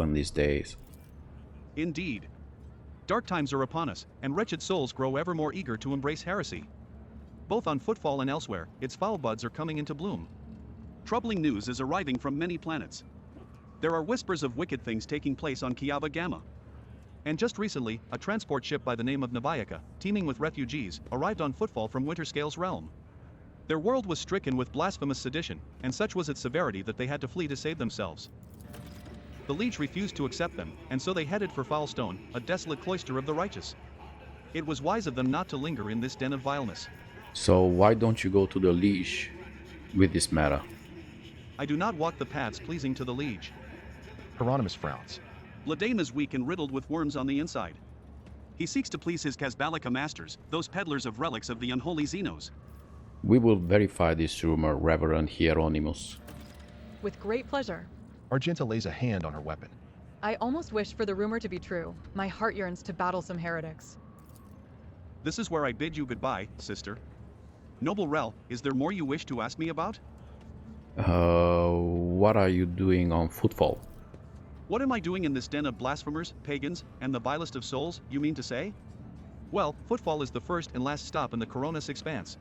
in these days. Indeed. Dark times are upon us, and wretched souls grow ever more eager to embrace heresy. Both on Footfall and elsewhere, its foul buds are coming into bloom. Troubling news is arriving from many planets. There are whispers of wicked things taking place on Kiaba Gamma. And just recently, a transport ship by the name of Nabayaka, teeming with refugees, arrived on Footfall from Winterscale's realm. Their world was stricken with blasphemous sedition, and such was its severity that they had to flee to save themselves. The Liege refused to accept them, and so they headed for Foulstone, a desolate cloister of the righteous. It was wise of them not to linger in this den of vileness. So why don't you go to the Liege with this matter? I do not walk the paths pleasing to the Liege. Hieronymus frowns. Ladame is weak and riddled with worms on the inside. He seeks to please his Kazbalika masters, those peddlers of relics of the unholy xenos. We will verify this rumor, Reverend Hieronymus. With great pleasure. Argenta lays a hand on her weapon. I almost wish for the rumor to be true. My heart yearns to battle some heretics. This is where I bid you goodbye, sister. Noble Rel, is there more you wish to ask me about? What are you doing on Footfall? What am I doing in this den of blasphemers, pagans, and the vilest of souls, you mean to say? Well, Footfall is the first and last stop in the Koronus Expanse.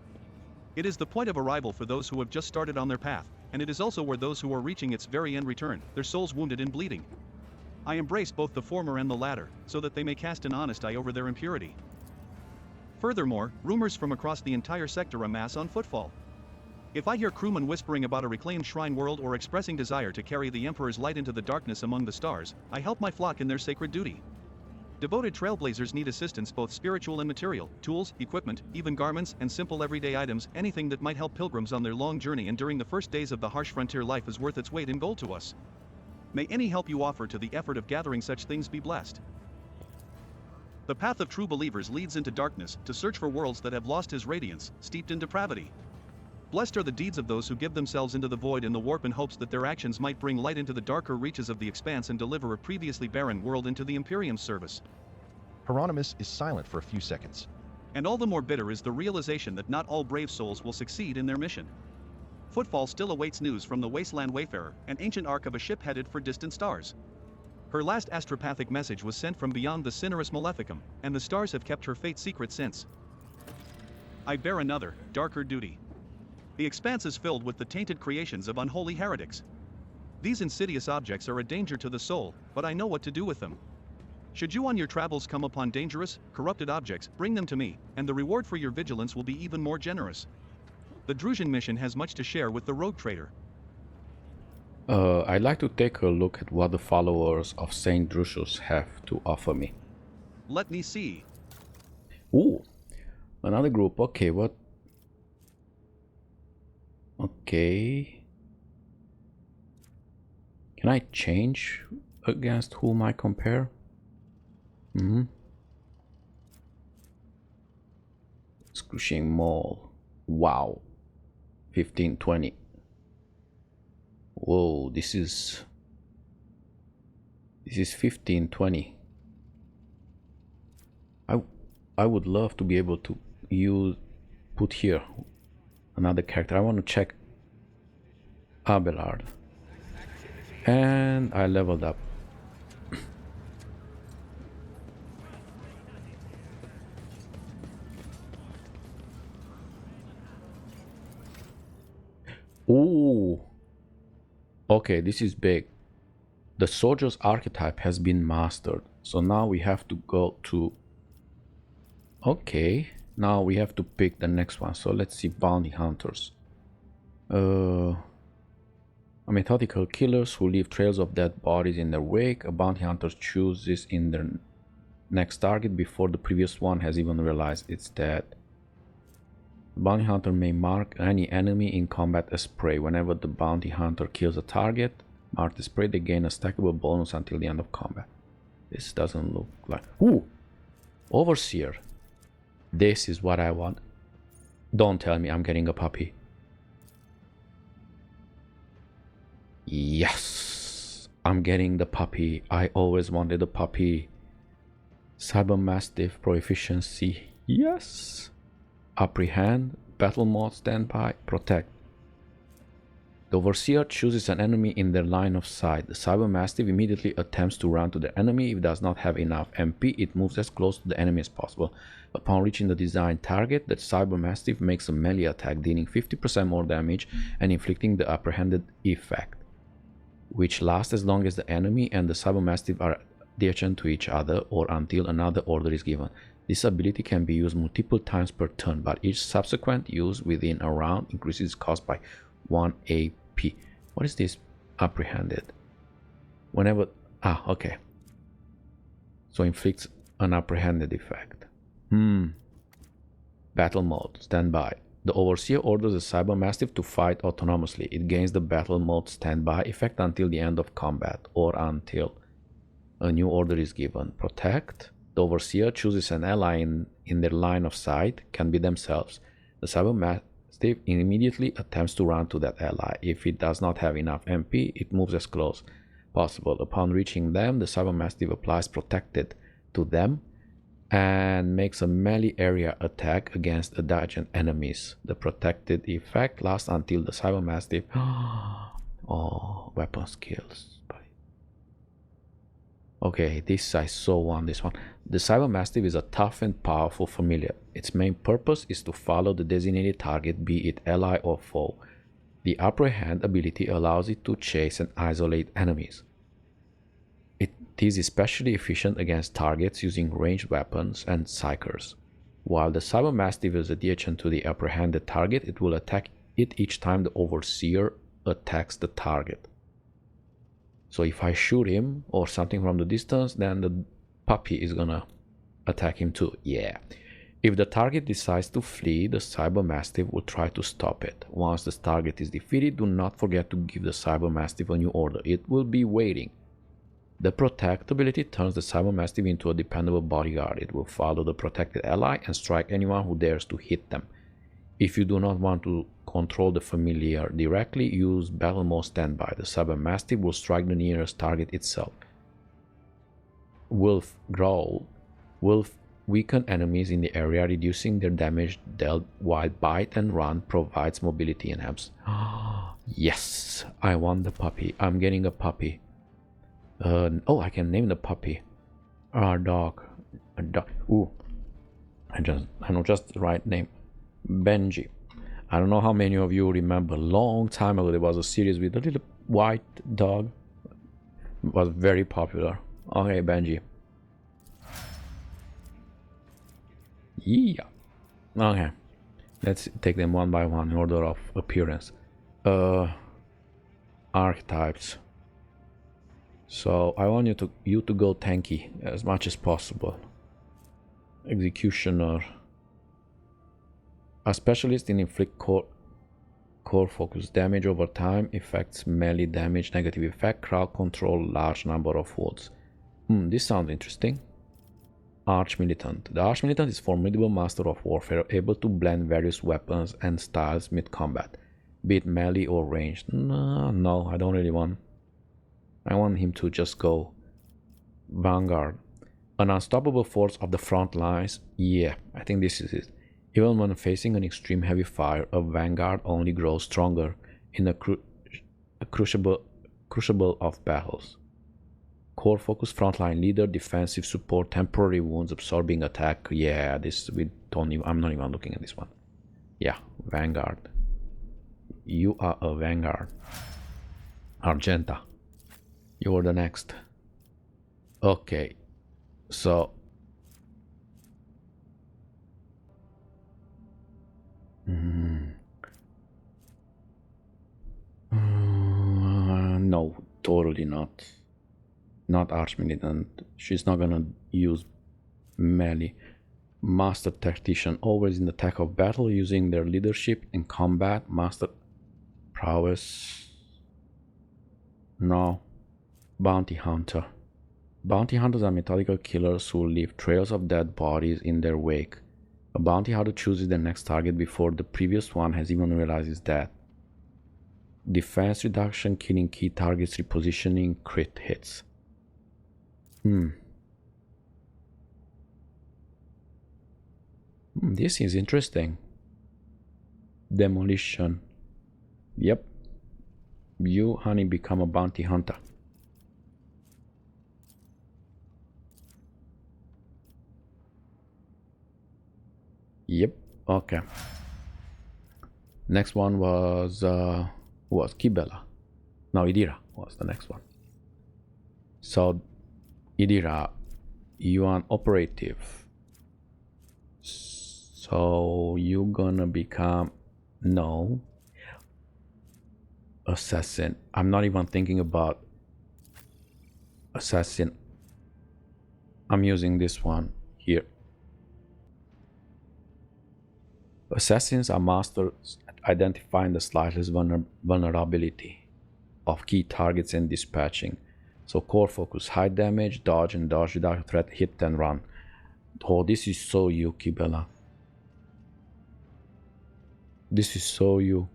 It is the point of arrival for those who have just started on their path, and it is also where those who are reaching its very end return, their souls wounded and bleeding. I embrace both the former and the latter, so that they may cast an honest eye over their impurity. Furthermore, rumors from across the entire sector amass on Footfall. If I hear crewmen whispering about a reclaimed shrine world or expressing desire to carry the Emperor's light into the darkness among the stars, I help my flock in their sacred duty. Devoted trailblazers need assistance, both spiritual and material, tools, equipment, even garments and simple everyday items, anything that might help pilgrims on their long journey and during the first days of the harsh frontier life is worth its weight in gold to us. May any help you offer to the effort of gathering such things be blessed. The path of true believers leads into darkness, to search for worlds that have lost his radiance, steeped in depravity. Blessed are the deeds of those who give themselves into the void in the warp in hopes that their actions might bring light into the darker reaches of the expanse and deliver a previously barren world into the Imperium's service. Hieronymus is silent for a few seconds. And all the more bitter is the realization that not all brave souls will succeed in their mission. Footfall still awaits news from the Wasteland Wayfarer, an ancient ark of a ship headed for distant stars. Her last astropathic message was sent from beyond the Cinerus Maleficum, and the stars have kept her fate secret since. I bear another, darker duty. The expanse is filled with the tainted creations of unholy heretics. These insidious objects are a danger to the soul, but I know what to do with them. Should you on your travels come upon dangerous, corrupted objects, bring them to me, and the reward for your vigilance will be even more generous. The Drusian mission has much to share with the rogue trader. I'd like to take a look at what the followers of Saint Drusius have to offer me. Let me see. Ooh, another group. Okay, what? Okay. Can I change against whom I compare? Excruciating Maul. Wow. 1520. Whoa, this is 1520. I would love to be able to put here another character. I want to check Abelard. And I leveled up. Ooh. Okay, this is big. The soldier's archetype has been mastered. So now we have to go to... Okay, now we have to pick the next one. So let's see, bounty hunters. Methodical killers who leave trails of dead bodies in their wake. A bounty hunter chooses in their next target before the previous one has even realized it's dead. The bounty hunter may mark any enemy in combat as prey. Whenever the bounty hunter kills a target marked as prey, they gain a stackable bonus until the end of combat. This doesn't look like... Ooh! Overseer. This is what I want. Don't tell me I'm getting a puppy. Yes! I'm getting the puppy. I always wanted a puppy. Cyber Mastiff proficiency. Yes! Apprehend, battle mode, standby, protect. The Overseer chooses an enemy in their line of sight. The Cyber Mastiff immediately attempts to run to the enemy. If it does not have enough MP, it moves as close to the enemy as possible. Upon reaching the designed target, the Cyber Mastiff makes a melee attack, dealing 50% more damage and inflicting the apprehended effect, which lasts as long as the enemy and the Cyber Mastiff are adjacent to each other or until another order is given. This ability can be used multiple times per turn, but each subsequent use within a round increases its cost by 1 AP. What is this? Apprehended. Whenever... okay. So inflicts an apprehended effect. Battle mode. Standby. The Overseer orders the Cyber Mastiff to fight autonomously. It gains the battle mode standby effect until the end of combat or until a new order is given. Protect. The Overseer chooses an ally in their line of sight, can be themselves. The Cyber Mastiff immediately attempts to run to that ally. If it does not have enough MP, it moves as close possible. Upon reaching them, the Cyber Mastiff applies Protected to them and makes a melee area attack against adjacent enemies. The protected effect lasts until the Cyber Mastiff... oh, weapon skills. Okay, this I so want this one. The Cyber Mastiff is a tough and powerful familiar. Its main purpose is to follow the designated target, be it ally or foe. The Apprehend ability allows it to chase and isolate enemies. It is especially efficient against targets using ranged weapons and psychers. While the Cyber Mastiff is adjacent to the apprehended target, it will attack it each time the Overseer attacks the target. So if I shoot him or something from the distance, then the puppy is gonna attack him too. Yeah. If the target decides to flee, the Cyber Mastiff will try to stop it. Once the target is defeated, do not forget to give the Cyber Mastiff a new order. It will be waiting. The Protect ability turns the Cyber Mastiff into a dependable bodyguard. It will follow the protected ally and strike anyone who dares to hit them. If you do not want to control the familiar directly, use Battle Mode Standby. The Cyber Mastiff will strike the nearest target itself. Wolf Growl will weaken enemies in the area, reducing their damage dealt, while Bite and Run provides mobility and helps. Yes, I want the puppy. I'm getting a puppy. Oh, I can name the puppy. Dog. Ooh, I know just the right name. Benji. I don't know how many of you remember, long time ago there was a series with a little white dog. It was very popular. Okay, Benji. Yeah. Okay. Let's take them one by one in order of appearance. Archetypes. So I want you to go tanky as much as possible. Executioner. A specialist in inflict core focus damage over time, effects melee damage, negative effect, crowd control, large number of wounds. This sounds interesting. Arch-Militant. The Arch-Militant is a formidable master of warfare, able to blend various weapons and styles mid-combat, be it melee or ranged. No, I don't really want. I want him to just go Vanguard. An unstoppable force of the front lines. Yeah, I think this is it. Even when facing an extreme heavy fire, a Vanguard only grows stronger in a crucible of battles. Core focus, frontline leader, defensive support, temporary wounds, absorbing attack. Yeah, this we don't even. I'm not even looking at this one. Yeah, Vanguard. You are a Vanguard. Argenta. You are the next. Okay, so. No, totally not. Not Arch-Militant. She's not gonna use melee. Master Tactician, always in the tech of battle, using their leadership in combat. Master Prowess. No. Bounty Hunter. Bounty Hunters are methodical killers who leave trails of dead bodies in their wake. A bounty hunter chooses the next target before the previous one has even realized his death. Defense reduction, killing key targets, repositioning, crit hits. This is interesting. Demolition. Yep. You, honey, become a bounty hunter. Yep, okay. Next one was Kibela. No, Idira was the next one. So Idira, you are an operative. So you're gonna become no assassin. I'm not even thinking about assassin. I'm using this one here. Assassins are masters at identifying the slightest vulnerability of key targets and dispatching. So core focus, high damage, dodge and dodge without threat, hit and run. Oh, this is so you, Kibela. This is so you.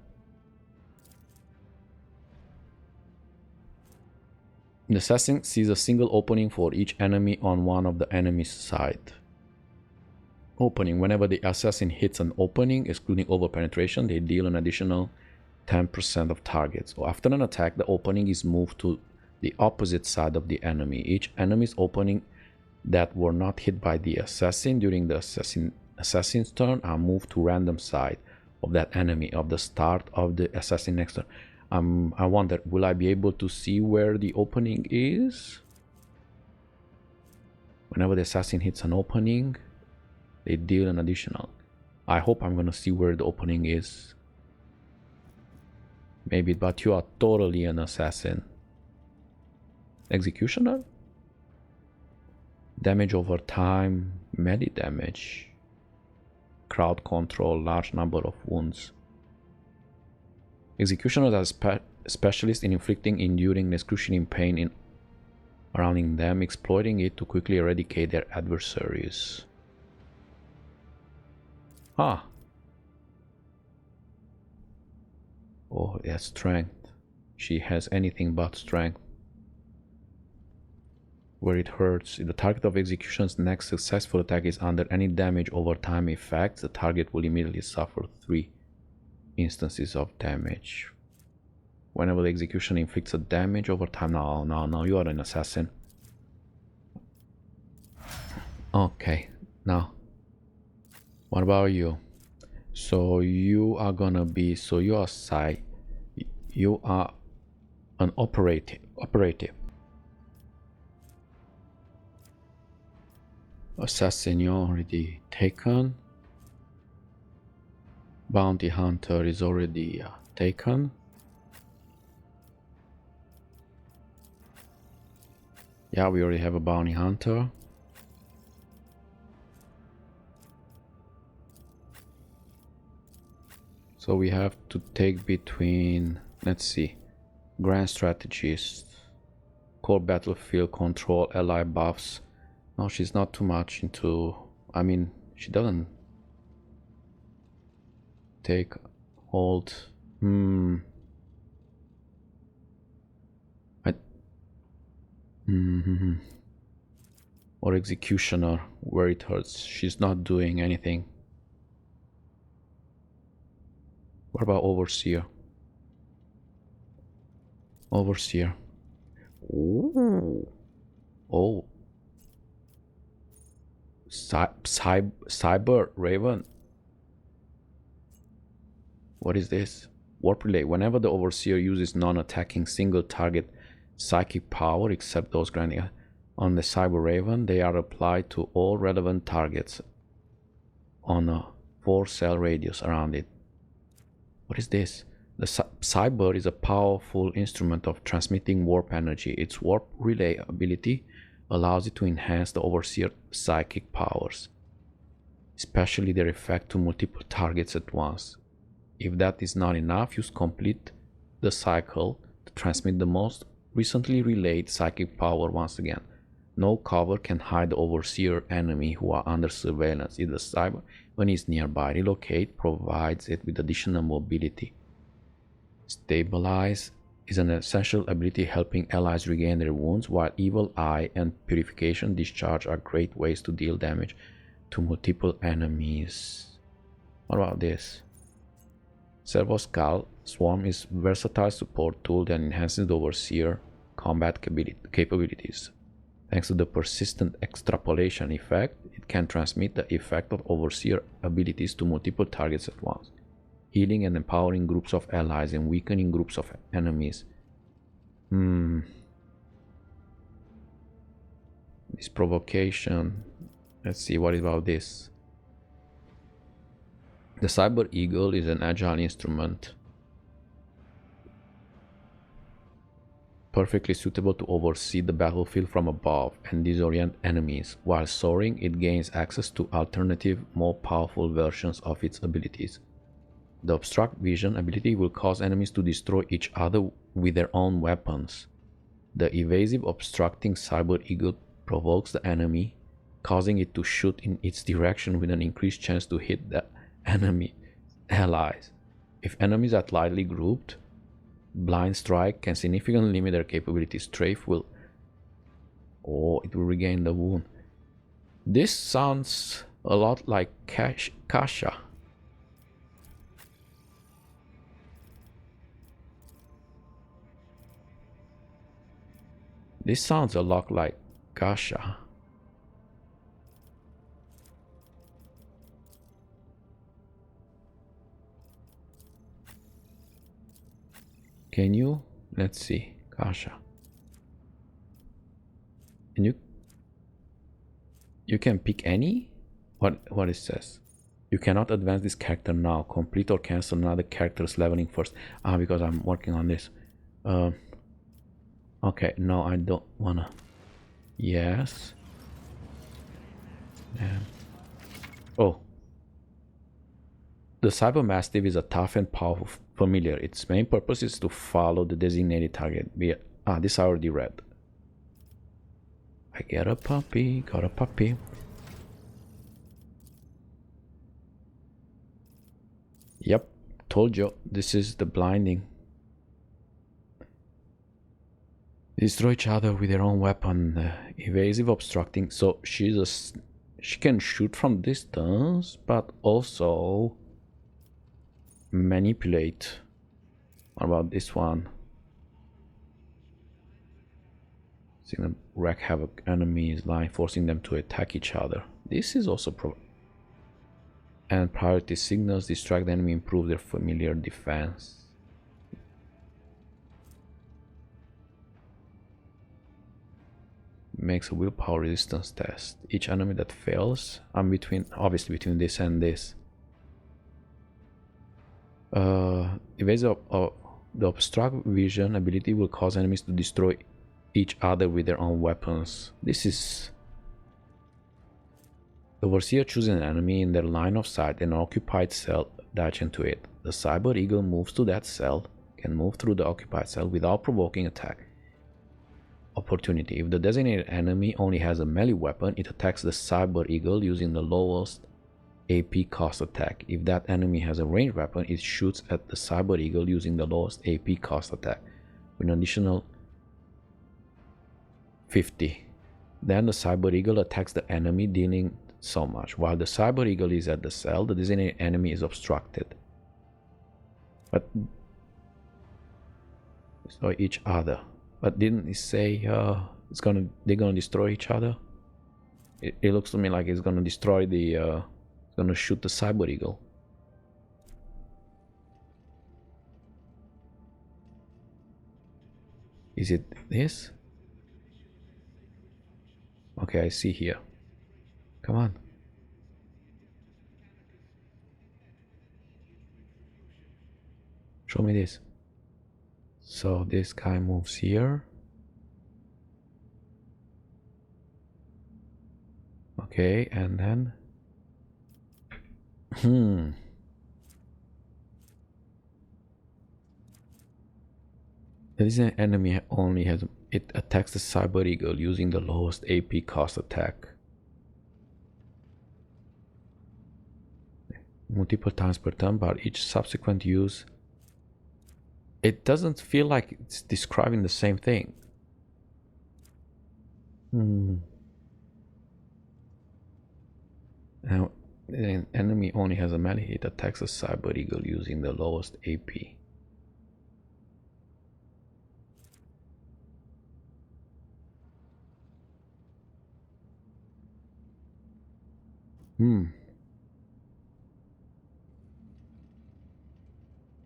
The assassin sees a single opening for each enemy on one of the enemy's side. Opening. Whenever the assassin hits an opening, excluding over-penetration, they deal an additional 10% of targets. So after an attack, the opening is moved to the opposite side of the enemy. Each enemy's opening that were not hit by the assassin during the assassin's turn are moved to random side of that enemy of the start of the assassin next turn. I wonder, will I be able to see where the opening is? Whenever the assassin hits an opening, they deal an additional. I hope I'm gonna see where the opening is. Maybe, but you are totally an assassin. Executioner? Damage over time, melee damage. Crowd control, large number of wounds. Executioners are specialists in inflicting enduring excruciating pain surrounding them, exploiting it to quickly eradicate their adversaries. Ah. Oh, yeah, strength. She has anything but strength. Where it hurts. If the target of execution's next successful attack is under any damage over time effects, the target will immediately suffer 3 instances of damage. Whenever the execution inflicts a damage over time. No, you are an assassin. Okay, now what about you? So you are gonna be, so you are you are an operative. Assassin, you already taken. Bounty hunter is already taken. Yeah, we already have a bounty hunter. So we have to take between, let's see, grand strategist, core battlefield control, ally buffs. No, she's not too much into, I mean, she doesn't take hold. Or executioner, where it hurts. She's not doing anything. What about overseer? Overseer. Ooh. Oh. Cyber Raven. What is this? Warp relay. Whenever the overseer uses non-attacking single target psychic power, except those granted on the Cyber Raven, they are applied to all relevant targets on a 4-cell radius around it. What is this? The Cyber is a powerful instrument of transmitting warp energy. Its warp relay ability allows it to enhance the overseer's psychic powers, especially their effect to multiple targets at once. If that is not enough, use complete the cycle to transmit the most recently relayed psychic power once again. No cover can hide the overseer enemy who are under surveillance. If the cyber, when it's nearby, relocate provides it with additional mobility. Stabilize is an essential ability helping allies regain their wounds, while Evil Eye and Purification Discharge are great ways to deal damage to multiple enemies. What about this? Servo Skull Swarm is a versatile support tool that enhances the Overseer combat capabilities. Thanks to the persistent extrapolation effect, it can transmit the effect of Overseer abilities to multiple targets at once, healing and empowering groups of allies and weakening groups of enemies. This provocation. Let's see, what about this? The Cyber Eagle is an agile instrument, perfectly suitable to oversee the battlefield from above and disorient enemies. While soaring, it gains access to alternative, more powerful versions of its abilities. The Obstruct Vision ability will cause enemies to destroy each other with their own weapons. The evasive obstructing Cyber Eagle provokes the enemy, causing it to shoot in its direction with an increased chance to hit the enemy allies. If enemies are lightly grouped, Blind Strike can significantly limit their capabilities. Strafe will... Oh, it will regain the wound. This sounds a lot like Kasha. This sounds a lot like Kasha. Can you? Let's see. Kasha. And you can pick any? What it says? You cannot advance this character now. Complete or cancel another character's leveling first. Because I'm working on this. Okay, no, I don't wanna. Yes. And oh. The Cyber Mastiff is a tough and powerful familiar. Its main purpose is to follow the designated target. This I already read. I get a puppy, got a puppy. Yep, told you, this is the blinding. Destroy each other with their own weapon. Evasive, obstructing. So she can shoot from distance, but also manipulate. What about this one? Signal wreak havoc enemies line, forcing them to attack each other. This is also and priority signals distract the enemy, improve their familiar defense. Makes a willpower resistance test. Each enemy that fails, I'm obviously between this and this. Evasive the Obstruct Vision ability will cause enemies to destroy each other with their own weapons. This is... The Overseer chooses an enemy in their line of sight and an occupied cell, dash into it. The Cyber Eagle moves to that cell, can move through the occupied cell without provoking attack opportunity. If the designated enemy only has a melee weapon, it attacks the Cyber Eagle using the lowest AP cost attack. If that enemy has a ranged weapon, it shoots at the Cyber Eagle using the lowest AP cost attack with an additional 50. Then the Cyber Eagle attacks the enemy, dealing so much. While the Cyber Eagle is at the cell, the designated enemy is obstructed. But destroy each other. But didn't it say they're gonna destroy each other? It looks to me like it's gonna destroy the it's gonna shoot the Cyber Eagle. Is it this? Okay, I see here. Come on. Show me this. So this guy moves here. Okay, and then This enemy only has it attacks the Cyber Eagle using the lowest AP cost attack. Multiple times per turn, but each subsequent use. It doesn't feel like it's describing the same thing. Now, An enemy only has a melee hit, attacks a cyber eagle using the lowest AP.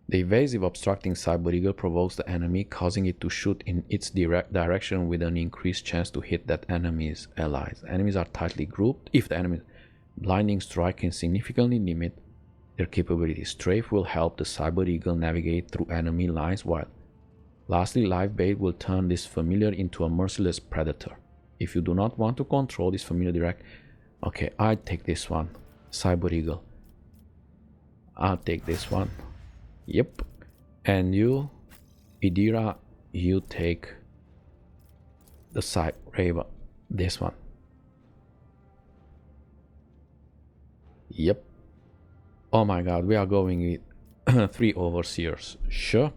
The evasive obstructing cyber eagle provokes the enemy, causing it to shoot in its direct direction with an increased chance to hit that enemy's allies. Enemies are tightly grouped. If the enemy's blinding strike can significantly limit their capabilities, strafe will help the cyber eagle navigate through enemy lines, while lastly, live bait will turn this familiar into a merciless predator. If you do not want to control this familiar direct, okay, I take this one, cyber eagle. I'll take this one. Yep. And you, Idira, you take the side Rava, this one. Yep. Oh my god, we are going with 3 overseers. Sure.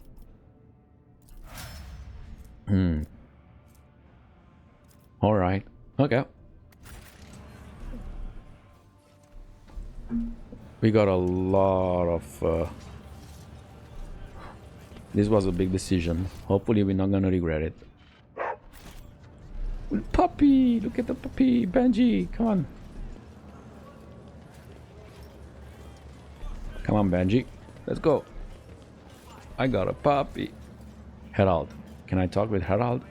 Alright. Okay. We got a lot of this was a big decision. Hopefully we're not gonna regret it. Puppy! Look at the puppy! Benji! Come on! Come on, Benji. Let's go. I got a puppy. Herald. Can I talk with Herald?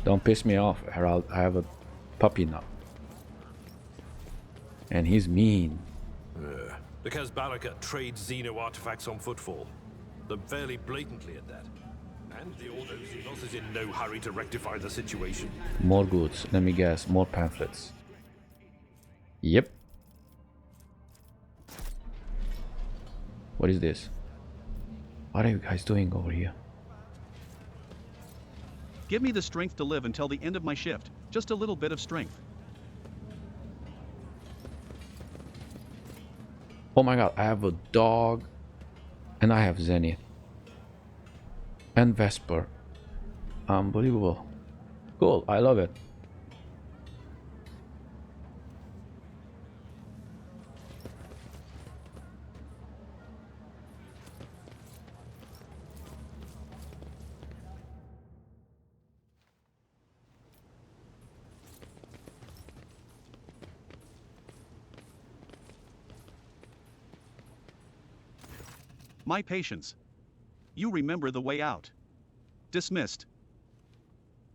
Don't piss me off, Herald. I have a puppy now. And he's mean. Because Baraka trades xeno artifacts on Footfall. Them fairly blatantly at that. And the Ordo Xenos is in no hurry to rectify the situation. More goods. Let me guess. More pamphlets. Yep. What is this? What are you guys doing over here? Give me the strength to live until the end of my shift. Just a little bit of strength. Oh my god, I have a dog. And I have Zenith. And Vesper. Unbelievable. Cool, I love it. My patience. You remember the way out. Dismissed.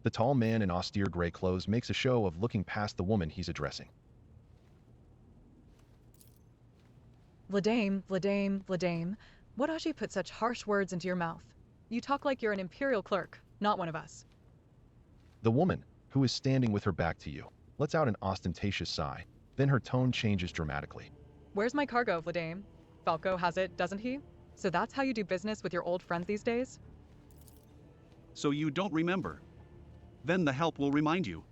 The tall man in austere gray clothes makes a show of looking past the woman he's addressing. Vladame, Vladame, Vladame, what has you put such harsh words into your mouth? You talk like you're an imperial clerk, not one of us. The woman, who is standing with her back to you, lets out an ostentatious sigh. Then her tone changes dramatically. Where's my cargo, Vladame? Falco has it, doesn't he? So that's how you do business with your old friends these days? So you don't remember. Then the help will remind you.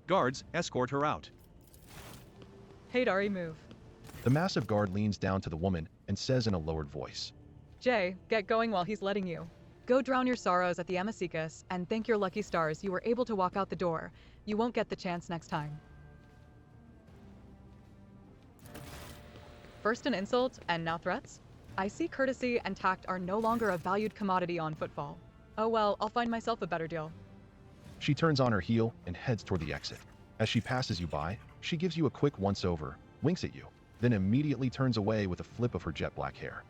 Guards, escort her out. Hey, Dari, move. The massive guard leans down to the woman and says in a lowered voice, Jay, get going while he's letting you. Go drown your sorrows at the Amasikas and thank your lucky stars you were able to walk out the door. You won't get the chance next time. First an insult, and now threats? I see courtesy and tact are no longer a valued commodity on Footfall. Oh well, I'll find myself a better deal. She turns on her heel and heads toward the exit. As she passes you by, she gives you a quick once-over, winks at you, then immediately turns away with a flip of her jet black hair.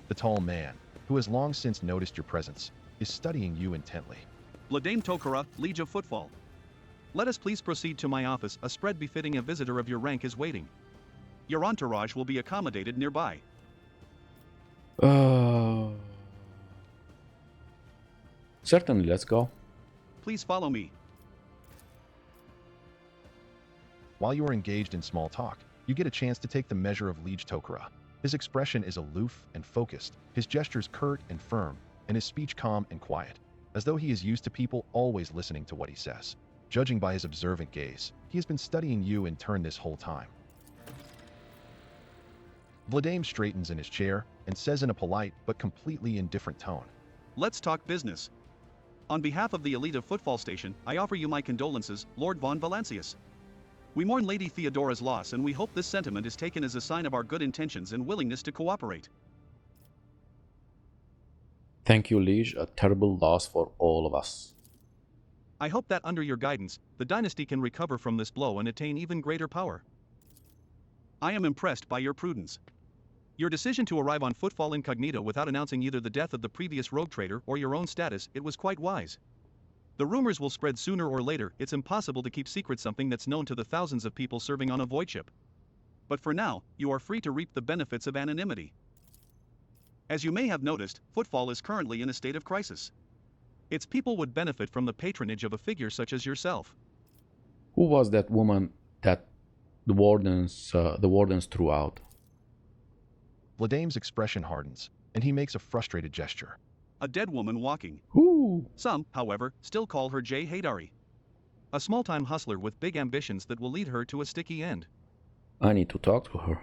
The tall man, who has long since noticed your presence, is studying you intently. Vladame Tokara, Liege of Footfall. Let us please proceed to my office. A spread befitting a visitor of your rank is waiting. Your entourage will be accommodated nearby. Certainly, let's go. Please follow me. While you are engaged in small talk, you get a chance to take the measure of Liege Tokara. His expression is aloof and focused, his gestures curt and firm, and his speech calm and quiet, as though he is used to people always listening to what he says. Judging by his observant gaze, he has been studying you in turn this whole time. Vladame straightens in his chair and says in a polite but completely indifferent tone, Let's talk business. On behalf of the elite of Footfall Station, I offer you my condolences, Lord von Valancius. We mourn Lady Theodora's loss and we hope this sentiment is taken as a sign of our good intentions and willingness to cooperate. Thank you, Liege. A terrible loss for all of us. I hope that under your guidance, the dynasty can recover from this blow and attain even greater power. I am impressed by your prudence. Your decision to arrive on Footfall incognito without announcing either the death of the previous rogue trader or your own status, it was quite wise. The rumors will spread sooner or later. It's impossible to keep secret something that's known to the thousands of people serving on a void ship. But for now, you are free to reap the benefits of anonymity. As you may have noticed, Footfall is currently in a state of crisis. Its people would benefit from the patronage of a figure such as yourself. Who was that woman that the wardens threw out? Vladame's expression hardens, and he makes a frustrated gesture. A dead woman walking. Who? Some, however, still call her Jay Haydari. A small-time hustler with big ambitions that will lead her to a sticky end. I need to talk to her.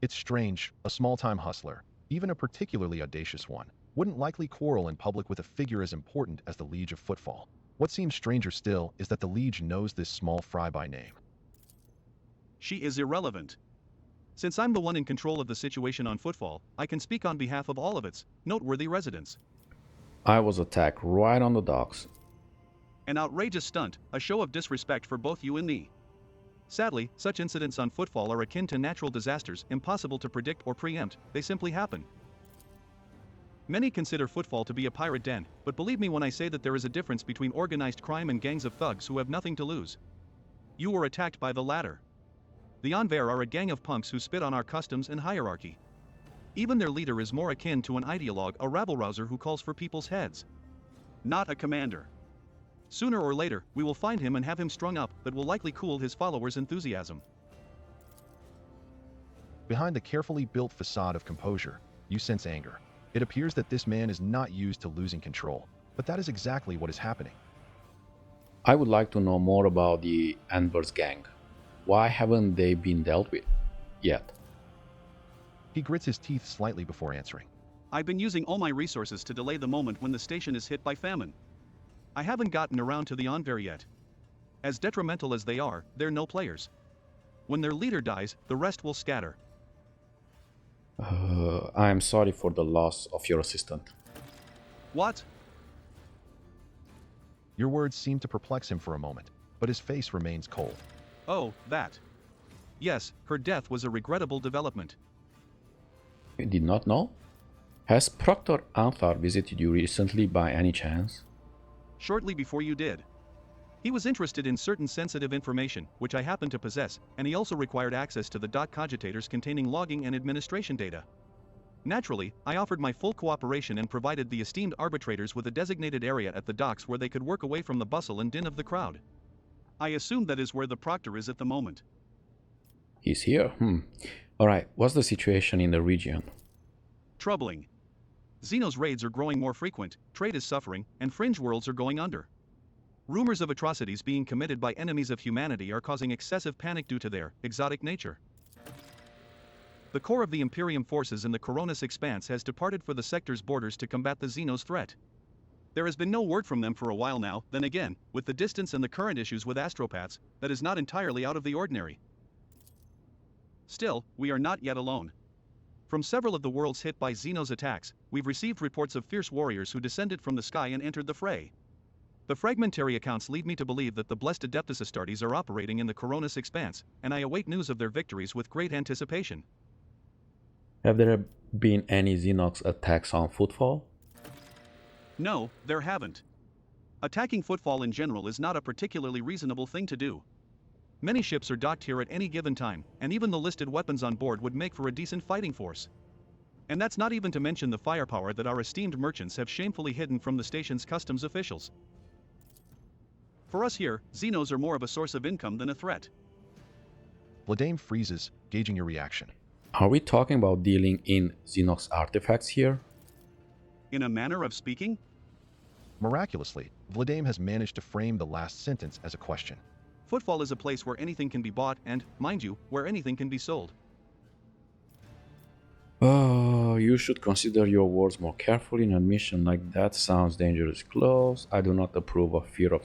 It's strange, a small-time hustler, even a particularly audacious one, wouldn't likely quarrel in public with a figure as important as the Liege of Footfall. What seems stranger still is that the Liege knows this small fry by name. She is irrelevant. Since I'm the one in control of the situation on Footfall, I can speak on behalf of all of its noteworthy residents. I was attacked right on the docks. An outrageous stunt, a show of disrespect for both you and me. Sadly, such incidents on Footfall are akin to natural disasters, impossible to predict or preempt, they simply happen. Many consider Footfall to be a pirate den, but believe me when I say that there is a difference between organized crime and gangs of thugs who have nothing to lose. You were attacked by the latter. The Enver are a gang of punks who spit on our customs and hierarchy. Even their leader is more akin to an ideologue, a rabble-rouser who calls for people's heads. Not a commander. Sooner or later, we will find him and have him strung up, that will likely cool his followers' enthusiasm. Behind the carefully built facade of composure, you sense anger. It appears that this man is not used to losing control, but that is exactly what is happening. I would like to know more about the Enver's gang. Why haven't they been dealt with yet? He grits his teeth slightly before answering. I've been using all my resources to delay the moment when the station is hit by famine. I haven't gotten around to the Enver yet. As detrimental as they are, they're no players. When their leader dies, the rest will scatter. I am sorry for the loss of your assistant. What? Your words seem to perplex him for a moment, but his face remains cold. Oh, that. Yes, her death was a regrettable development. You did not know? Has Proctor Anthar visited you recently by any chance? Shortly before you did. He was interested in certain sensitive information, which I happen to possess, and he also required access to the cogitators containing logging and administration data. Naturally, I offered my full cooperation and provided the esteemed arbitrators with a designated area at the docks where they could work away from the bustle and din of the crowd. I assume that is where the proctor is at the moment. He's here? Alright, what's the situation in the region? Troubling. Xenos raids are growing more frequent, trade is suffering, and fringe worlds are going under. Rumors of atrocities being committed by enemies of humanity are causing excessive panic due to their exotic nature. The core of the Imperium forces in the Koronus Expanse has departed for the sector's borders to combat the Xenos threat. There has been no word from them for a while now, then again, with the distance and the current issues with astropaths, that is not entirely out of the ordinary. Still, we are not yet alone. From several of the worlds hit by Xenos attacks, we've received reports of fierce warriors who descended from the sky and entered the fray. The fragmentary accounts lead me to believe that the blessed Adeptus Astartes are operating in the Koronus Expanse, and I await news of their victories with great anticipation. Have there been any Xenox attacks on Footfall? No, there haven't. Attacking Footfall in general is not a particularly reasonable thing to do. Many ships are docked here at any given time, and even the listed weapons on board would make for a decent fighting force. And that's not even to mention the firepower that our esteemed merchants have shamefully hidden from the station's customs officials. For us here, Xenos are more of a source of income than a threat. Vladame freezes, gauging your reaction. Are we talking about dealing in Xenox artifacts here? In a manner of speaking? Miraculously, Vladame has managed to frame the last sentence as a question. Footfall is a place where anything can be bought and, mind you, where anything can be sold. You should consider your words more carefully. An admission like that sounds dangerously close. I do not approve of fear of